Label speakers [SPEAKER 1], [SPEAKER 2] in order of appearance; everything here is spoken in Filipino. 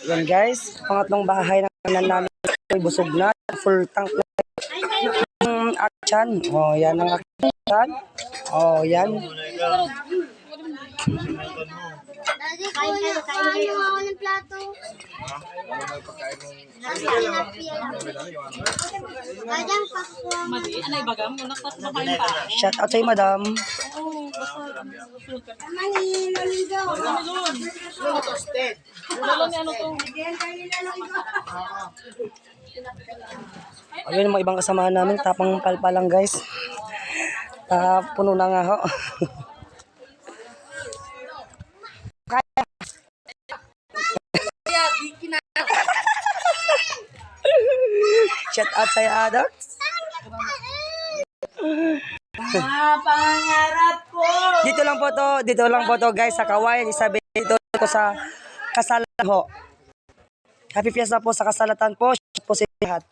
[SPEAKER 1] Yan guys, pangatlong bahay na namin ay busog na, full tank na yung action. Oh, yan ang action. Oh, yan.
[SPEAKER 2] Daddy, kain mo ako ng plato.
[SPEAKER 1] Shout out sa'yo, madam. Ayun, mga ibang kasamahan namin, tapang palpa lang guys. Puno na nga ho. Shout out sa'yo, Adax.
[SPEAKER 2] Pangarap ko.
[SPEAKER 1] Dito lang po to guys, sa Kawayan, Isabel, dito sa Kasalan ho. Happy Fiesta po sa Kasalatan po. Shout po sa lahat.